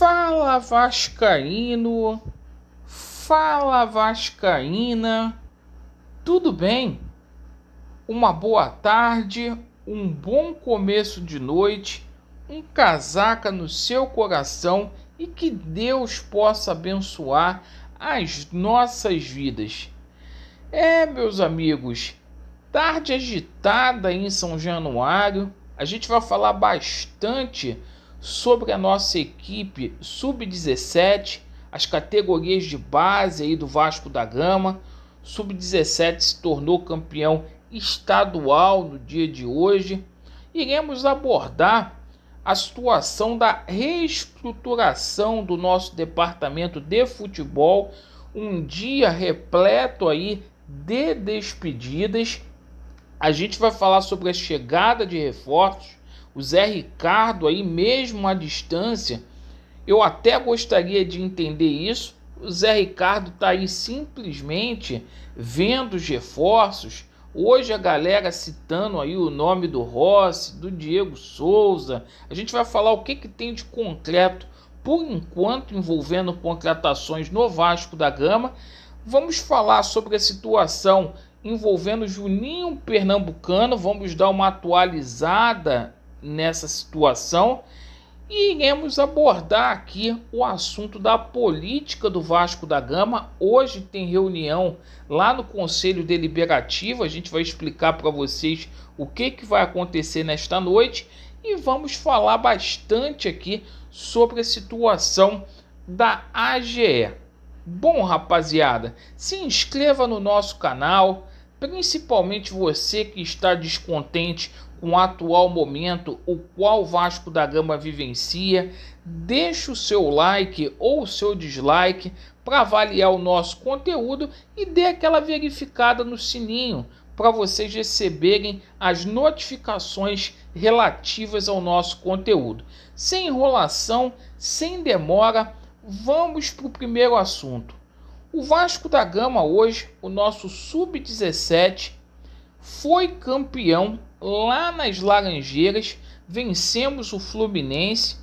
Fala Vascaíno, fala Vascaína, tudo bem? Uma boa tarde, um bom começo de noite, um casaca no seu coração e que Deus possa abençoar as nossas vidas. Meus amigos, tarde agitada em São Januário, a gente vai falar bastante sobre a nossa equipe Sub-17, as categorias de base aí do Vasco da Gama. Sub-17 se tornou campeão estadual no dia de hoje. Iremos abordar a situação da reestruturação do nosso departamento de futebol, um dia repleto aí de despedidas. A gente vai falar sobre a chegada de reforços. O Zé Ricardo aí mesmo à distância, eu até gostaria de entender isso. O Zé Ricardo está aí simplesmente vendo os reforços. Hoje a galera citando aí o nome do Rossi, do Diego Souza. A gente vai falar o que tem de concreto por enquanto envolvendo contratações no Vasco da Gama. Vamos falar sobre a situação envolvendo Juninho Pernambucano. Vamos dar uma atualizada nessa situação e iremos abordar aqui o assunto da política do Vasco da Gama. Hoje tem reunião lá no Conselho Deliberativo, a gente vai explicar para vocês o que vai acontecer nesta noite e vamos falar bastante aqui sobre a situação da AGE. Bom, rapaziada, se inscreva no nosso canal, principalmente você que está descontente com o atual momento o qual o Vasco da Gama vivencia. Deixe o seu like ou o seu dislike para avaliar o nosso conteúdo e dê aquela verificada no sininho para vocês receberem as notificações relativas ao nosso conteúdo. Sem enrolação, sem demora, vamos para o primeiro assunto. O Vasco da Gama hoje, o nosso Sub-17, foi campeão lá nas Laranjeiras. Vencemos o Fluminense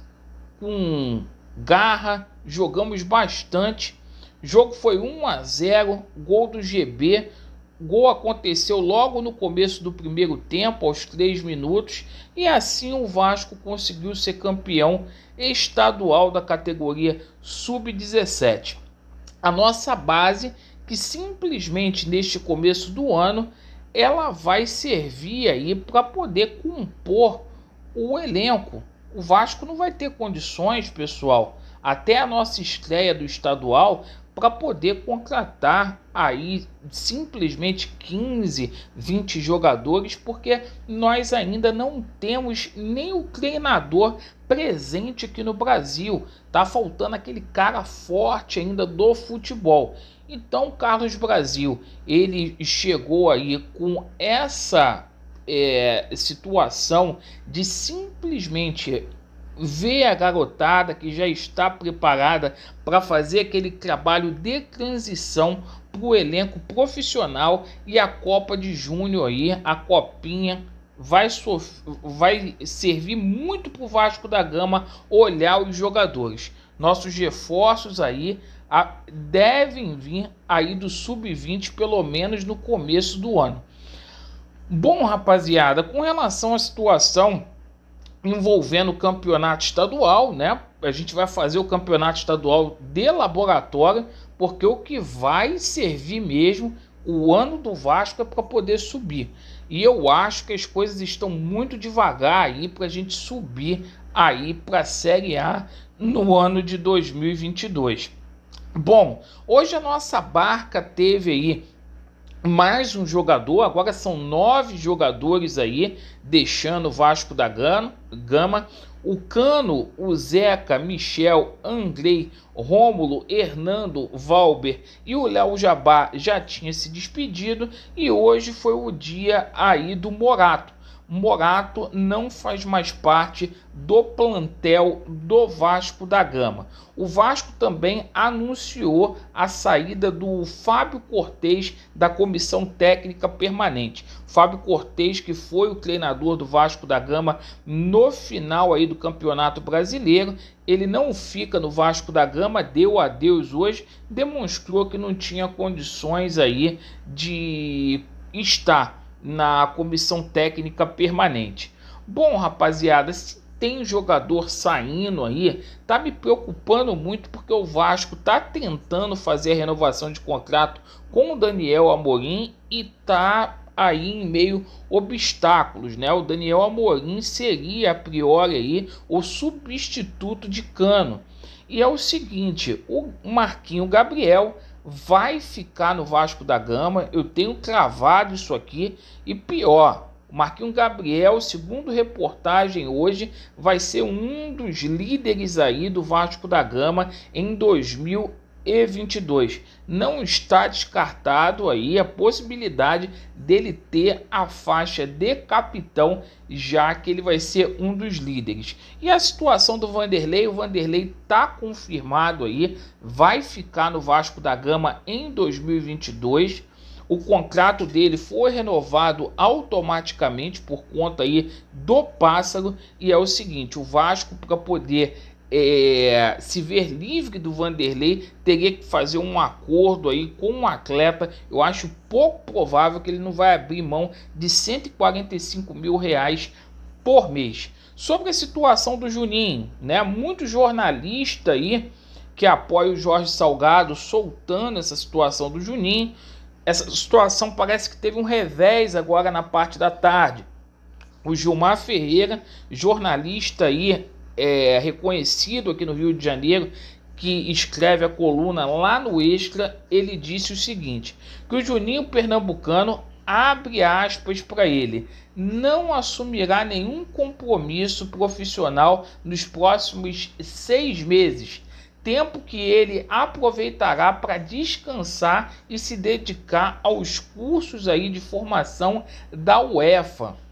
com garra, jogamos bastante. O jogo foi 1-0, gol do GB. O gol aconteceu logo no começo do primeiro tempo, aos 3 minutos, e assim o Vasco conseguiu ser campeão estadual da categoria Sub-17. A nossa base, que simplesmente neste começo do ano, ela vai servir aí para poder compor o elenco. O Vasco não vai ter condições, pessoal, até a nossa estreia do estadual, para poder contratar aí simplesmente 15, 20 jogadores, porque nós ainda não temos nem o treinador presente aqui no Brasil. Tá faltando aquele cara forte ainda do futebol. Então, Carlos Brasil, ele chegou aí com essa situação de simplesmente ver a garotada que já está preparada para fazer aquele trabalho de transição para o elenco profissional, e a Copa de Junho aí, a copinha, vai servir muito para o Vasco da Gama olhar os jogadores. Nossos reforços aí devem vir aí do Sub-20, pelo menos no começo do ano. Bom, rapaziada, com relação à situação envolvendo o campeonato estadual, né? A gente vai fazer o campeonato estadual de laboratório, porque o que vai servir mesmo o ano do Vasco é para poder subir. E eu acho que as coisas estão muito devagar aí para a gente subir aí para a Série A no ano de 2022. Bom, hoje a nossa barca teve aí mais um jogador, agora são 9 jogadores aí deixando o Vasco da Gama. O Cano, o Zeca, Michel, Andrei, Rômulo, Hernando, Valber e o Léo Jabá já tinha se despedido, e hoje foi o dia aí do Morato. Morato não faz mais parte do plantel do Vasco da Gama. O Vasco também anunciou a saída do Fábio Cortez da comissão técnica permanente. Fábio Cortez, que foi o treinador do Vasco da Gama no final aí do Campeonato Brasileiro, ele não fica no Vasco da Gama, deu adeus hoje, demonstrou que não tinha condições aí de estar na comissão técnica permanente. Bom, rapaziada, se tem jogador saindo aí, tá me preocupando muito, porque o Vasco tá tentando fazer a renovação de contrato com o Daniel Amorim e tá aí em meio obstáculos, né? O Daniel Amorim seria a priori aí o substituto de Cano. E é o seguinte, o Marquinho Gabriel vai ficar no Vasco da Gama, eu tenho cravado isso aqui, e pior, o Marquinho Gabriel, segundo reportagem hoje, vai ser um dos líderes aí do Vasco da Gama em 2022. Não está descartado aí a possibilidade dele ter a faixa de capitão, já que ele vai ser um dos líderes. E a situação do Vanderlei, o Vanderlei está confirmado aí, vai ficar no Vasco da Gama em 2022. O contrato dele foi renovado automaticamente por conta aí do Pássaro, e é o seguinte, o Vasco, para poder se ver livre do Vanderlei, teria que fazer um acordo aí com um atleta. Eu acho pouco provável que ele não vai abrir mão de R$145 mil por mês. Sobre a situação do Juninho, né? Muito jornalista aí que apoia o Jorge Salgado soltando essa situação do Juninho. Essa situação parece que teve um revés agora na parte da tarde. O Gilmar Ferreira, jornalista aí, reconhecido aqui no Rio de Janeiro, que escreve a coluna lá no Extra, ele disse o seguinte, que o Juninho Pernambucano, abre aspas para ele, não assumirá nenhum compromisso profissional nos próximos 6 meses, tempo que ele aproveitará para descansar e se dedicar aos cursos aí de formação da UEFA.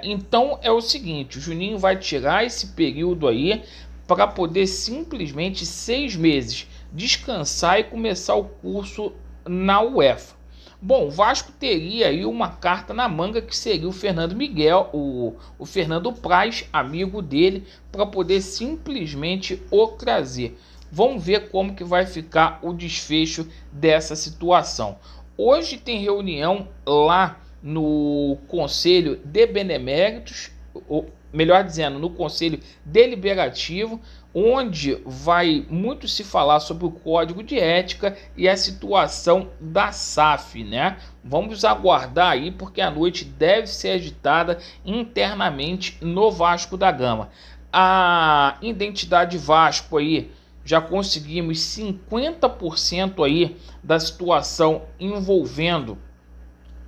Então é o seguinte, o Juninho vai tirar esse período aí para poder simplesmente 6 meses descansar e começar o curso na UEFA. Bom, o Vasco teria aí uma carta na manga, que seria o Fernando Miguel, o Fernando Praz, amigo dele, para poder simplesmente o trazer. Vamos ver como que vai ficar o desfecho dessa situação. Hoje tem reunião lá no Conselho de Beneméritos, ou melhor dizendo, no Conselho Deliberativo, onde vai muito se falar sobre o Código de Ética e a situação da SAF, né? Vamos aguardar aí, porque a noite deve ser agitada internamente no Vasco da Gama. A identidade Vasco aí, já conseguimos 50% aí da situação envolvendo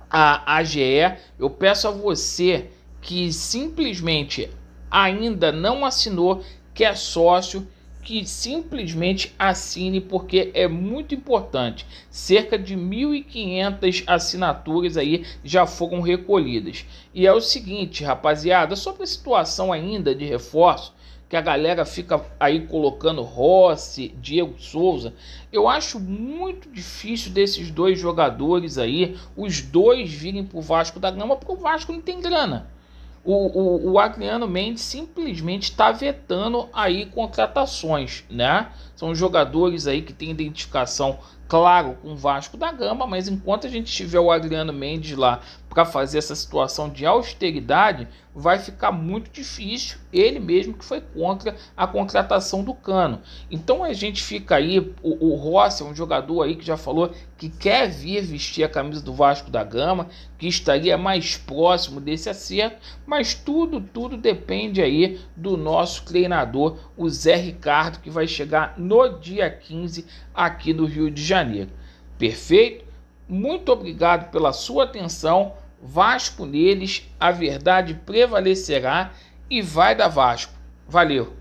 a AGE. Eu peço a você que simplesmente ainda não assinou, que é sócio, que simplesmente assine, porque é muito importante. Cerca de 1.500 assinaturas aí já foram recolhidas. E é o seguinte, rapaziada, sobre a situação ainda de reforço, que a galera fica aí colocando Rossi, Diego Souza, eu acho muito difícil desses dois jogadores aí, os dois virem pro Vasco da Gama, porque o Vasco não tem grana. O Adriano Mendes simplesmente está vetando aí contratações, né? São jogadores aí que têm identificação, claro, com o Vasco da Gama, mas enquanto a gente tiver o Adriano Mendes lá para fazer essa situação de austeridade, vai ficar muito difícil. Ele mesmo que foi contra a contratação do Cano. Então a gente fica aí, o Rossi é um jogador aí que já falou que quer vir vestir a camisa do Vasco da Gama, que estaria mais próximo desse acerto, mas tudo depende aí do nosso treinador, o Zé Ricardo, que vai chegar no dia 15 aqui no Rio de Janeiro. Perfeito? Muito obrigado pela sua atenção. Vasco neles, a verdade prevalecerá e vai dar Vasco. Valeu!